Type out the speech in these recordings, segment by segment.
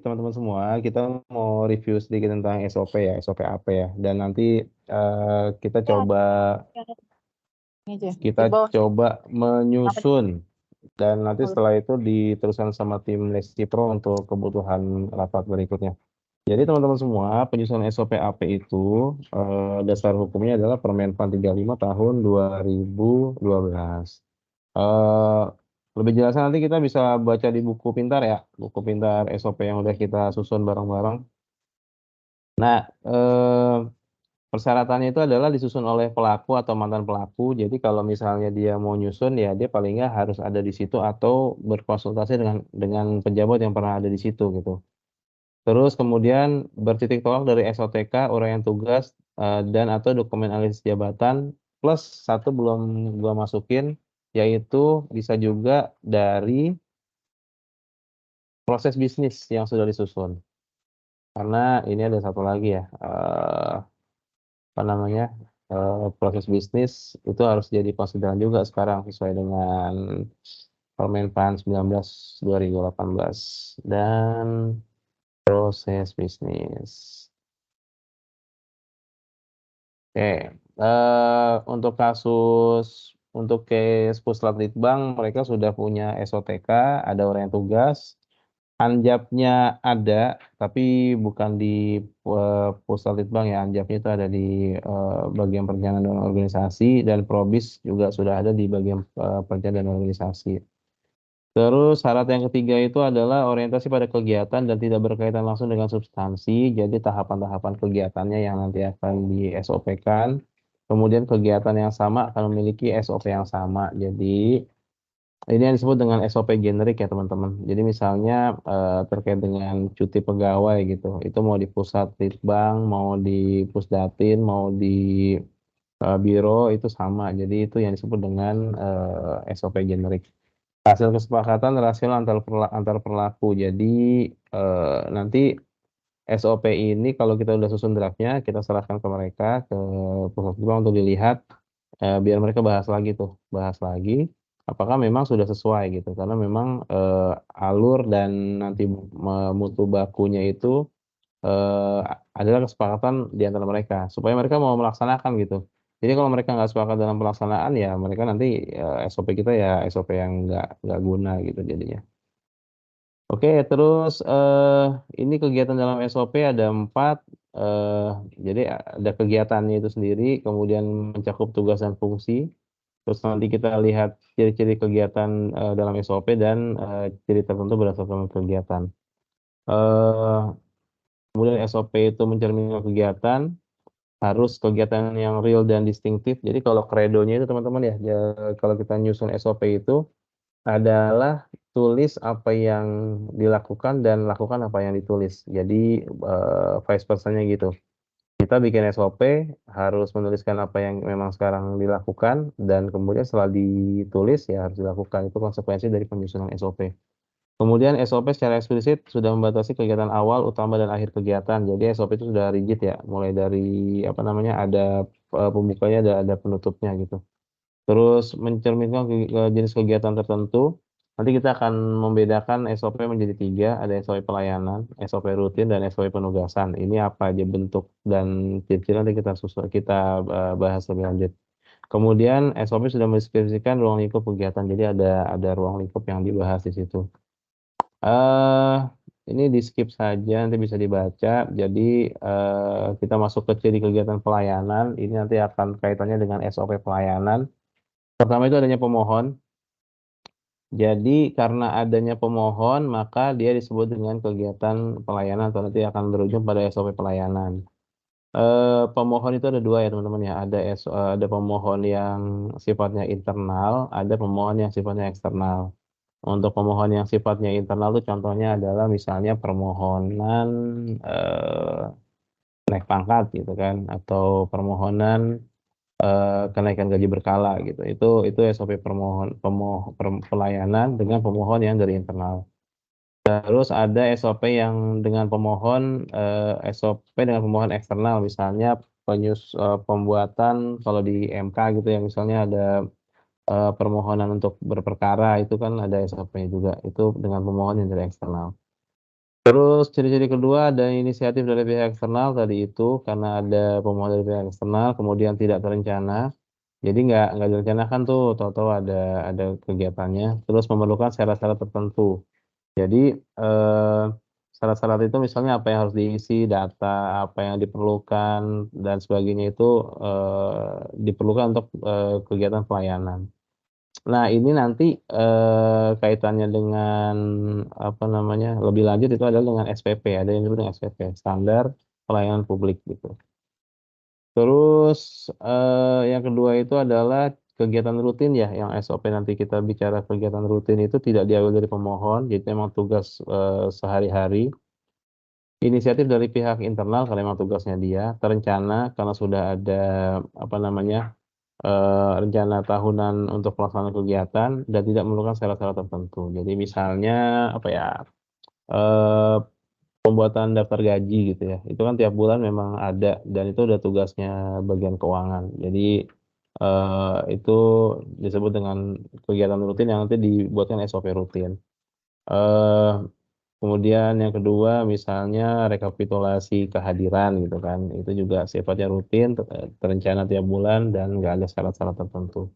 teman-teman semua, kita mau review sedikit tentang SOP ya, SOP apa ya. Dan nanti kita Ya, coba ini aja. Di kita bawah. coba Apa? menyusun dan nanti setelah itu diteruskan sama tim Lesti Pro untuk kebutuhan rapat berikutnya. Jadi teman-teman semua, penyusunan SOP AP itu dasar hukumnya adalah Permenpan 35 tahun 2012. Eh Lebih jelasnya nanti kita bisa baca di buku pintar ya, buku pintar SOP yang udah kita susun bareng-bareng. Nah, persyaratannya itu adalah disusun oleh pelaku atau mantan pelaku. Jadi kalau misalnya dia mau nyusun ya dia paling nggak harus ada di situ atau berkonsultasi dengan pejabat yang pernah ada di situ gitu. Terus kemudian bertitik tolak dari SOTK, uraian tugas dan atau dokumen analisis jabatan plus satu belum gua masukin yaitu bisa juga dari proses bisnis yang sudah disusun. Karena ini ada satu lagi ya. Apa namanya, proses bisnis itu harus jadi konsideran juga sekarang sesuai dengan Permenpan 19 2018 dan proses bisnis. Oke, untuk untuk case Puslat Litbang mereka sudah punya SOTK, ada orang tugas, Anjapnya ada, tapi bukan di Pusat Litbang ya. Anjapnya itu ada di bagian perencanaan dan organisasi dan Probis juga sudah ada di bagian perencanaan dan organisasi. Terus syarat yang ketiga itu adalah orientasi pada kegiatan dan tidak berkaitan langsung dengan substansi. Jadi tahapan-tahapan kegiatannya yang nanti akan di SOP-kan. Kemudian kegiatan yang sama akan memiliki SOP yang sama. Jadi ini yang disebut dengan SOP generik ya teman-teman. Jadi misalnya terkait dengan cuti pegawai gitu, itu mau di pusat litbang, mau di pusdatin, mau di biro itu sama. Jadi itu yang disebut dengan SOP generik. Hasil kesepakatan rasional antar perlaku. Jadi nanti SOP ini kalau kita udah susun draftnya, kita serahkan ke mereka ke pusat litbang untuk dilihat, biar mereka bahas lagi apakah memang sudah sesuai gitu karena memang alur dan nanti mutu bakunya itu eh, adalah kesepakatan di antara mereka supaya mereka mau melaksanakan gitu. Jadi kalau mereka nggak sepakat dalam pelaksanaan ya mereka nanti SOP kita ya SOP yang nggak guna gitu jadinya. Oke, terus ini kegiatan dalam SOP ada 4. eh jadi ada kegiatannya itu sendiri, kemudian mencakup tugas dan fungsi. Terus nanti kita lihat ciri-ciri kegiatan dalam SOP dan ciri tertentu berdasarkan kegiatan. Eh, Kemudian SOP itu mencerminkan kegiatan, harus kegiatan yang real dan distintif. Jadi kalau kredonya itu teman-teman kalau kita nyusun SOP itu adalah tulis apa yang dilakukan dan lakukan apa yang ditulis. Jadi vice versa-nya gitu. Kita bikin SOP harus menuliskan apa yang memang sekarang dilakukan dan kemudian setelah ditulis ya harus dilakukan. Itu konsekuensi dari penyusunan SOP. Kemudian SOP secara eksplisit sudah membatasi kegiatan awal, utama dan akhir kegiatan. Jadi SOP itu sudah rigid ya, mulai dari apa namanya ada pembukanya ada penutupnya gitu. Terus mencerminkan jenis kegiatan tertentu. Nanti kita akan membedakan SOP menjadi 3, ada SOP pelayanan, SOP rutin, dan SOP penugasan. Ini apa aja bentuk dan ciri-ciri nanti kita bahas lebih lanjut. Kemudian SOP sudah mendeskripsikan ruang lingkup kegiatan, jadi ada ruang lingkup yang dibahas di situ. eh ini di skip saja, nanti bisa dibaca. Jadi kita masuk ke ciri kegiatan pelayanan. Ini nanti akan kaitannya dengan SOP pelayanan. Pertama itu adanya pemohon. Jadi karena adanya pemohon, maka dia disebut dengan kegiatan pelayanan atau nanti akan berujung pada SOP pelayanan. Pemohon itu ada 2 ya teman-teman ya. Ada pemohon yang sifatnya internal, ada pemohon yang sifatnya eksternal. Untuk pemohon yang sifatnya internal itu contohnya adalah misalnya permohonan naik pangkat gitu kan, atau permohonan kenaikan gaji berkala gitu. Itu SOP pelayanan dengan pemohon yang dari internal. Terus ada SOP yang dengan pemohon SOP dengan pemohon eksternal misalnya pembuatan kalau di MK gitu ya misalnya ada permohonan untuk berperkara itu kan ada SOP juga itu dengan pemohon yang dari eksternal. Terus ciri-ciri kedua ada inisiatif dari pihak eksternal tadi itu, karena ada pemohon dari pihak eksternal, kemudian tidak terencana. Jadi nggak direncanakan tuh, tahu-tahu ada kegiatannya, terus memerlukan syarat-syarat tertentu. Jadi, syarat-syarat itu misalnya apa yang harus diisi, data, apa yang diperlukan, dan sebagainya itu, diperlukan untuk, kegiatan pelayanan. Nah, ini nanti, kaitannya dengan, apa namanya, lebih lanjut itu adalah dengan SPP, ada yang disebut dengan SPP, Standar Pelayanan Publik, gitu. Terus, yang kedua itu adalah kegiatan rutin ya, yang SOP nanti kita bicara kegiatan rutin itu tidak diambil dari pemohon, jadi memang tugas, sehari-hari. Inisiatif dari pihak internal karena memang tugasnya dia, terencana karena sudah ada, apa namanya, rencana tahunan untuk pelaksanaan kegiatan dan tidak memerlukan syarat-syarat tertentu. Jadi misalnya, apa ya, eee, pembuatan daftar gaji gitu ya, itu kan tiap bulan memang ada dan itu udah tugasnya bagian keuangan. Jadi, itu disebut dengan kegiatan rutin yang nanti dibuatkan SOP rutin. Eee, Kemudian yang kedua misalnya rekapitulasi kehadiran gitu kan, itu juga sifatnya rutin, terencana tiap bulan dan nggak ada syarat-syarat tertentu.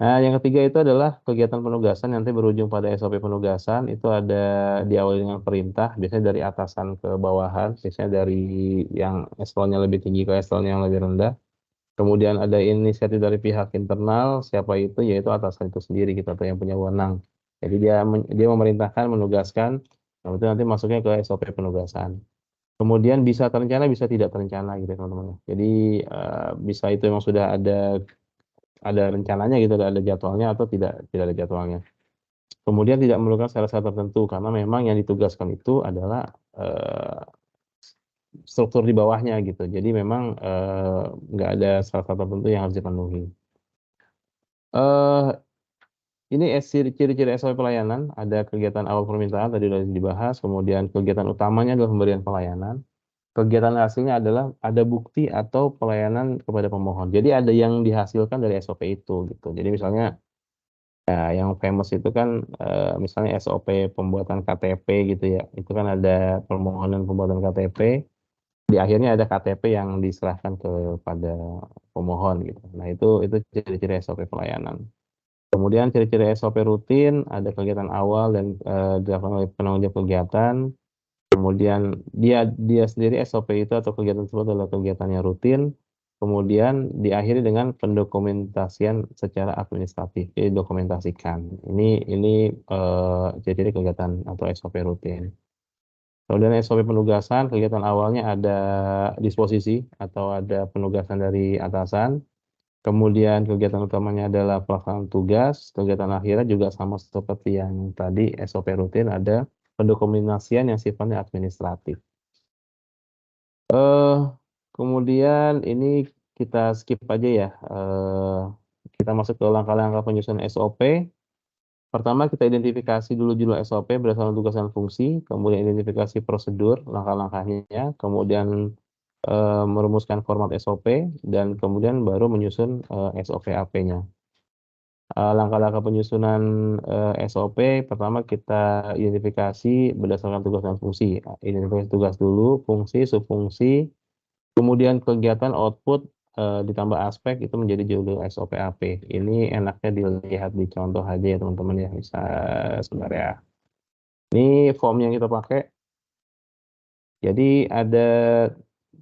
Nah, yang ketiga itu adalah kegiatan penugasan nanti berujung pada SOP penugasan, itu ada diawali dengan perintah, biasanya dari atasan ke bawahan, biasanya dari yang eselonnya lebih tinggi ke eselon yang lebih rendah. Kemudian ada inisiatif dari pihak internal, siapa itu? Yaitu atasan itu sendiri gitu, atau yang punya wewenang. Jadi dia memerintahkan, menugaskan, nah itu nanti masuknya ke SOP penugasan. Kemudian bisa terencana, bisa tidak terencana gitu ya teman-teman. Jadi, bisa itu memang sudah ada rencananya gitu, ada jadwalnya atau tidak ada jadwalnya. Kemudian tidak memerlukan syarat-syarat tertentu karena memang yang ditugaskan itu adalah, struktur di bawahnya gitu. Jadi memang, nggak ada syarat-syarat tertentu yang harus dipenuhi. Eee, ini ciri-ciri SOP pelayanan, ada kegiatan awal permintaan tadi udah dibahas, kemudian kegiatan utamanya adalah pemberian pelayanan, kegiatan hasilnya adalah ada bukti atau pelayanan kepada pemohon. Jadi ada yang dihasilkan dari SOP itu gitu. Jadi misalnya, ya yang famous itu kan, misalnya SOP pembuatan KTP gitu ya, itu kan ada permohonan pembuatan KTP, di akhirnya ada KTP yang diserahkan kepada pemohon gitu. Nah itu ciri-ciri SOP pelayanan. Kemudian ciri-ciri SOP rutin, ada kegiatan awal dan, dilakukan oleh penanggung jawab kegiatan. Kemudian dia sendiri SOP itu atau kegiatan tersebut adalah kegiatannya rutin, kemudian diakhiri dengan pendokumentasian secara administratif, jadi dokumentasikan. Ini, ciri-ciri kegiatan atau SOP rutin. Kemudian SOP penugasan, kegiatan awalnya ada disposisi atau ada penugasan dari atasan. Kemudian kegiatan utamanya adalah pelaksanaan tugas, kegiatan akhirnya juga sama seperti yang tadi SOP rutin ada pendokumentasian yang sifatnya administratif. Eh, Kemudian ini kita skip aja ya, kita masuk ke langkah-langkah penyusunan SOP. Pertama kita identifikasi dulu judul SOP berdasarkan tugas dan fungsi, kemudian identifikasi prosedur, langkah-langkahnya, kemudian merumuskan format SOP, dan kemudian baru menyusun, SOP AP-nya. Langkah-langkah penyusunan, SOP pertama kita identifikasi berdasarkan tugas dan fungsi. Identifikasi tugas dulu, fungsi, subfungsi, kemudian kegiatan, output, ditambah aspek itu menjadi judul SOP AP. Ini enaknya dilihat di contoh aja ya teman-teman ya, bisa sebentar ya. Ini form yang kita pakai. Jadi ada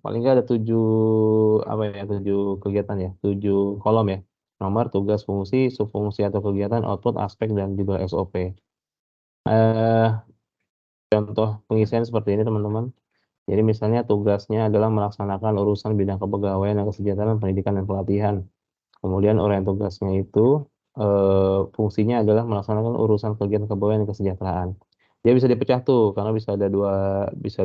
paling nggak ada 7 apa ya, 7 kegiatan ya, 7 kolom ya. Nomor, tugas, fungsi, subfungsi atau kegiatan, output, aspek, dan judul SOP. Contoh pengisian seperti ini teman-teman. Jadi misalnya tugasnya adalah melaksanakan urusan bidang kepegawaian dan kesejahteraan, pendidikan dan pelatihan. Kemudian uraian tugasnya itu, fungsinya adalah melaksanakan urusan kegiatan kepegawaian dan kesejahteraan. Dia bisa dipecah tuh karena bisa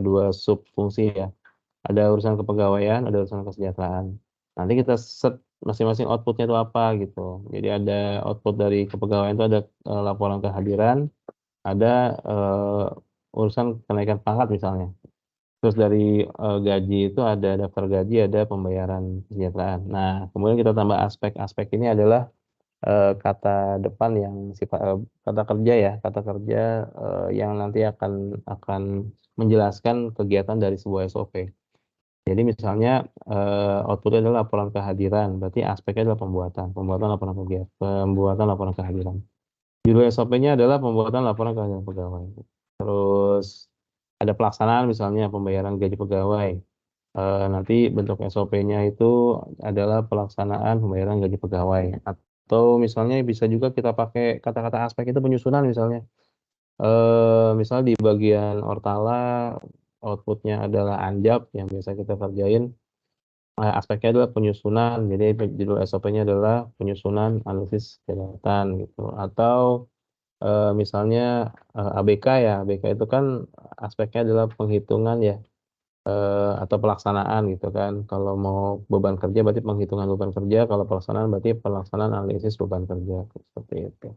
dua sub fungsi ya. Ada urusan kepegawaian, ada urusan kesejahteraan. Nanti kita set masing-masing output-nya itu apa gitu. Jadi ada output dari kepegawaian itu ada, laporan kehadiran, ada, urusan kenaikan pangkat misalnya. Terus dari, gaji itu ada daftar gaji, ada pembayaran kesejahteraan. Nah, kemudian kita tambah aspek. Aspek ini adalah, kata depan yang kata kerja ya, kata kerja, yang nanti akan menjelaskan kegiatan dari sebuah SOP. Jadi misalnya, output-nya adalah laporan kehadiran, berarti aspeknya adalah pembuatan laporan kehadiran. Judul SOP-nya adalah pembuatan laporan kehadiran pegawai. Terus ada pelaksanaan misalnya pembayaran gaji pegawai. Nanti bentuk SOP-nya itu adalah pelaksanaan pembayaran gaji pegawai. Atau misalnya bisa juga kita pakai kata-kata aspek itu penyusunan misalnya. Misal di bagian Ortala output-nya adalah Anjap yang biasa kita kerjain, aspeknya adalah penyusunan. Jadi judul SOP-nya adalah penyusunan analisis kejahatan gitu. Atau misalnya ABK ya, ABK itu kan aspeknya adalah penghitungan ya, atau pelaksanaan gitu kan. Kalau mau beban kerja berarti penghitungan beban kerja, kalau pelaksanaan berarti pelaksanaan analisis beban kerja, seperti itu.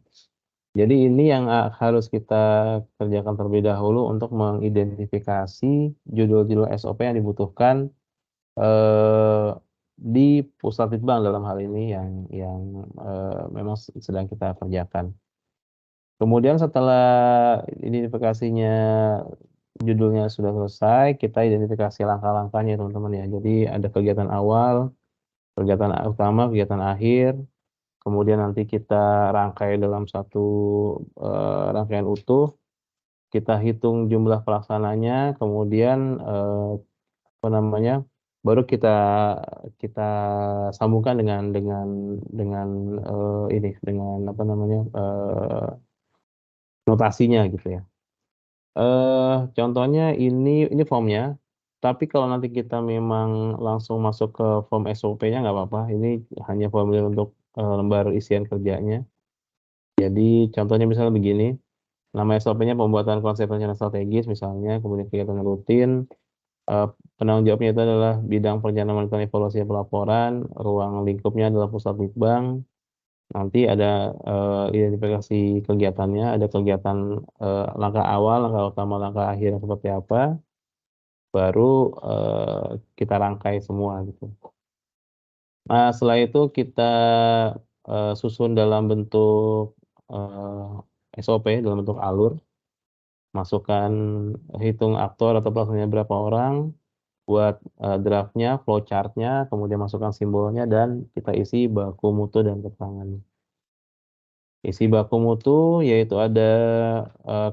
Jadi ini yang harus kita kerjakan terlebih dahulu untuk mengidentifikasi judul-judul SOP yang dibutuhkan di Pusat Litbang dalam hal ini yang memang sedang kita kerjakan. Kemudian setelah identifikasinya judulnya sudah selesai, kita identifikasi langkah-langkahnya teman-teman ya. Jadi ada kegiatan awal, kegiatan utama, kegiatan akhir, kemudian nanti kita rangkai dalam satu rangkaian utuh, kita hitung jumlah pelaksananya, kemudian apa namanya, baru kita kita sambungkan dengan dengan apa namanya, notasinya gitu ya. Contohnya ini formnya, tapi kalau nanti kita memang langsung masuk ke form SOP-nya nggak apa-apa, ini hanya formulir untuk lembar isian kerjanya. Jadi contohnya misalnya begini, nama SOP-nya pembuatan konsep rencana strategis misalnya, kemudian kegiatan rutin, penanggung jawabnya itu adalah bidang perencanaan monitoring evaluasi dan pelaporan, ruang lingkupnya adalah pusat litbang. Nanti ada identifikasi kegiatannya, ada kegiatan langkah awal, langkah utama, langkah akhir seperti apa, baru kita rangkai semua gitu. Nah setelah itu kita susun dalam bentuk SOP, dalam bentuk alur, masukkan hitung aktor atau pelaksananya berapa orang, buat draftnya, flowchart-nya, kemudian masukkan simbolnya, dan kita isi baku mutu dan keterangannya. Isi baku mutu yaitu ada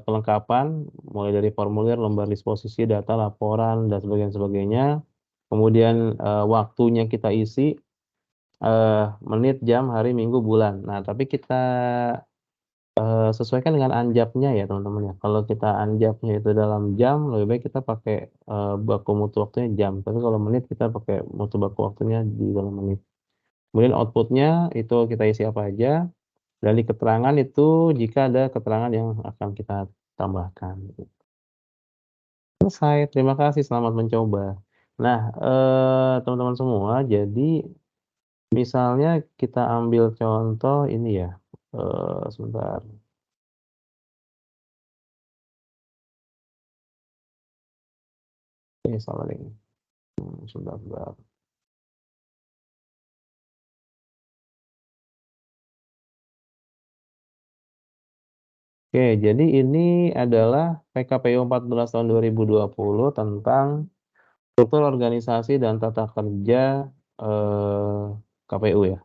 kelengkapan, mulai dari formulir, lembar disposisi, data, laporan, dan sebagainya. Kemudian waktunya kita isi, menit, jam, hari, minggu, bulan. Nah, tapi kita sesuaikan dengan anjapnya ya teman-teman ya. Kalau kita anjapnya itu dalam jam, lebih baik kita pakai baku mutu waktunya jam. Tapi kalau menit kita pakai mutu baku waktunya di dalam menit. Kemudian outputnya itu kita isi apa aja. Dan di keterangan itu jika ada keterangan yang akan kita tambahkan. Selesai. Terima kasih. Selamat mencoba. Nah, teman-teman semua, jadi misalnya kita ambil contoh ini ya. Sebentar. Ini salah nih. Sebentar. Oke, jadi ini adalah PKPU 14 tahun 2020 tentang struktur organisasi dan tata kerja KPU ya.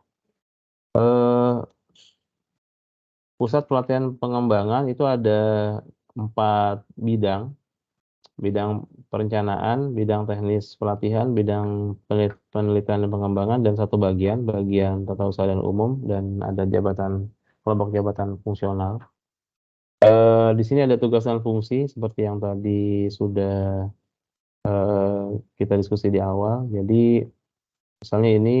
Pusat pelatihan pengembangan itu ada 4 bidang. Bidang perencanaan, bidang teknis pelatihan, bidang penelitian dan pengembangan, dan satu bagian tata usaha dan umum, dan ada kelompok jabatan fungsional. Di sini ada tugas dan fungsi seperti yang tadi sudah kita diskusi di awal. Jadi misalnya ini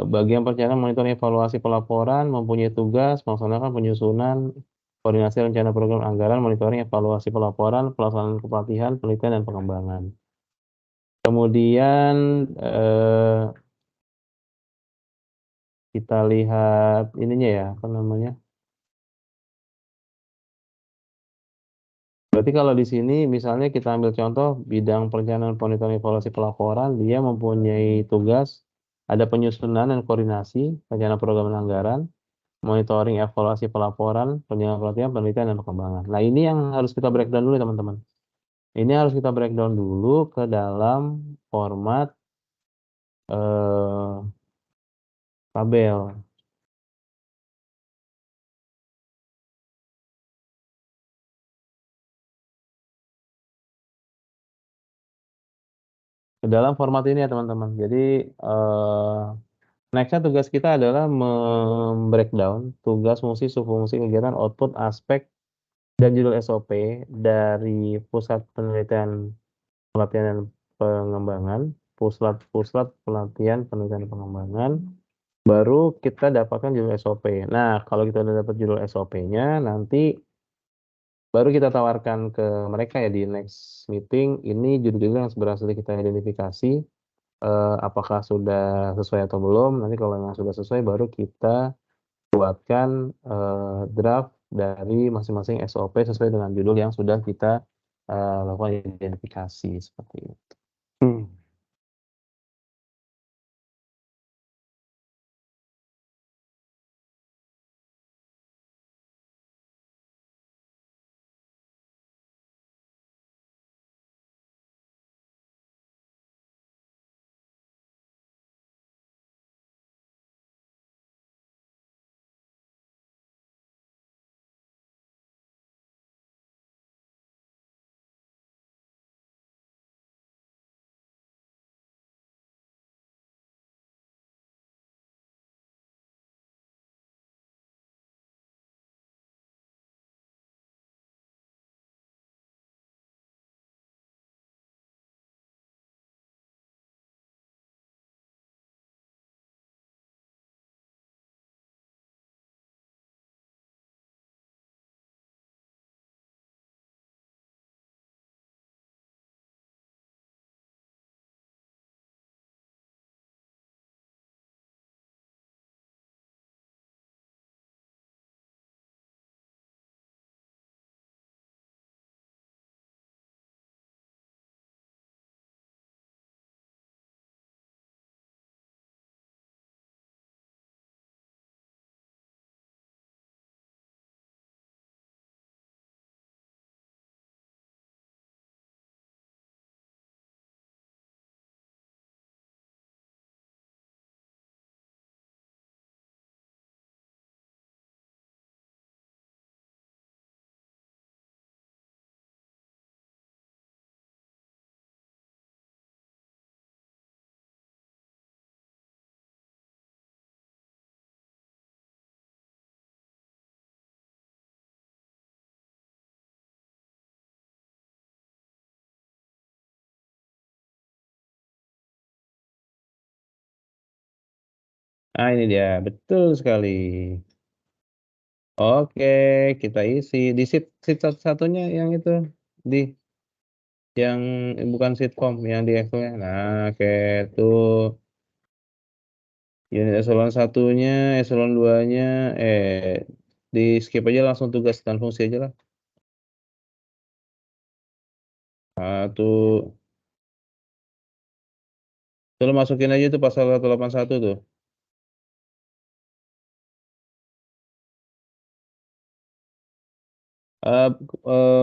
bagian perencanaan monitoring evaluasi pelaporan mempunyai tugas melaksanakan penyusunan, koordinasi rencana program anggaran, monitoring evaluasi pelaporan, pelaksanaan kepelatihan, penelitian, dan pengembangan. Kemudian kita lihat ininya ya, apa namanya? Berarti kalau di sini misalnya kita ambil contoh bidang perencanaan monitoring evaluasi pelaporan, dia mempunyai tugas ada penyusunan dan koordinasi rencana program anggaran, monitoring, evaluasi pelaporan, penilaian pelatihan, penelitian, dan perkembangan. Nah, ini yang harus kita breakdown dulu, teman-teman. Ini harus kita breakdown dulu ke dalam format tabel. Ke dalam format ini ya, teman-teman. Jadi, nextnya tugas kita adalah membreakdown tugas, fungsi, subfungsi, kegiatan, output, aspek, dan judul SOP dari pusat penelitian, pelatihan, dan pengembangan, pusat pelatihan, penelitian, dan pengembangan, baru kita dapatkan judul SOP. Nah, kalau kita udah dapat judul SOP-nya, nanti baru kita tawarkan ke mereka ya di next meeting, ini judul-judul yang berhasil kita identifikasi, apakah sudah sesuai atau belum. Nanti kalau yang sudah sesuai, baru kita buatkan draft dari masing-masing SOP sesuai dengan judul yang sudah kita lakukan identifikasi, seperti itu. Nah, ini dia, betul sekali. Oke, kita isi di sheet satunya yang itu, di yang bukan sheet form, yang di Excel-nya. Nah, oke, tuh unit eselon satunya, eselon 2-nya, di skip aja, langsung tugas dan fungsi aja lah. Tuh lo masukin aja tuh pasal 181 tuh.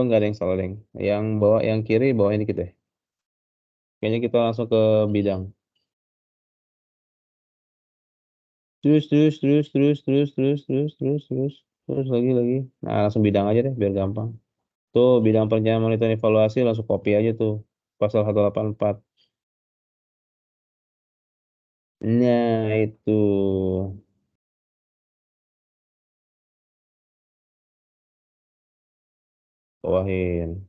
Nggak ada yang salah, Deng. Yang bawah, yang kiri bawahnya dikit deh. Kayaknya kita langsung ke bidang. Terus lagi. Nah, langsung bidang aja deh biar gampang. Tuh, bidang perencanaan, monitoring, evaluasi, langsung copy aja tuh. Pasal 184. Nah, itu. Bawahin.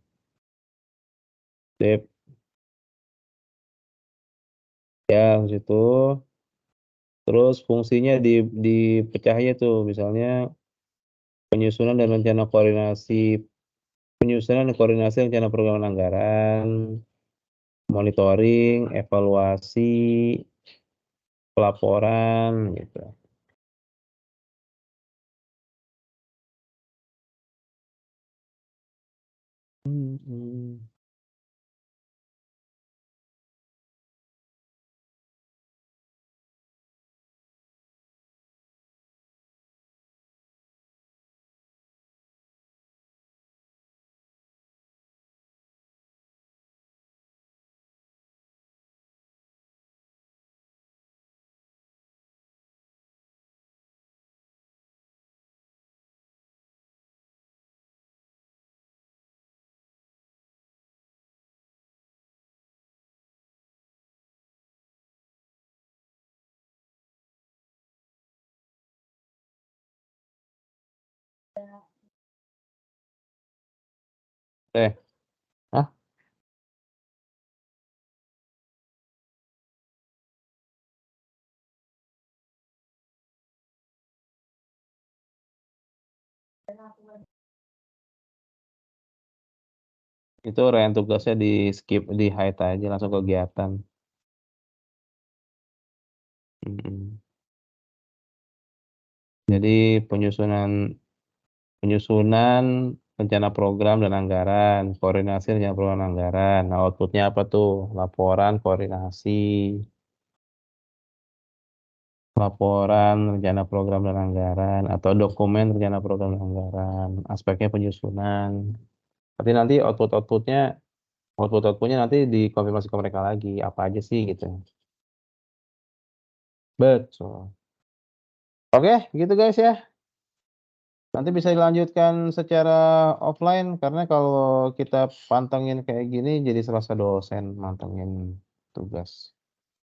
Sip. Ya, situ. Terus fungsinya dipecah aja tuh. Misalnya penyusunan dan rencana koordinasi. Penyusunan dan koordinasi rencana program anggaran. Monitoring, evaluasi, pelaporan, gitu. Hah? Itu uraian tugasnya di-skip, di-hide aja langsung kegiatan. Jadi penyusunan rencana program dan anggaran, koordinasi rencana program dan anggaran. Nah, output-nya apa tuh? Laporan rencana program dan anggaran, atau dokumen rencana program dan anggaran. Aspeknya penyusunan. Tapi nanti output-outputnya nanti dikonfirmasi ke mereka lagi, apa aja sih gitu. Betul. Oke, gitu guys ya. Nanti bisa dilanjutkan secara offline, karena kalau kita pantengin kayak gini jadi serasa dosen mantengin tugas.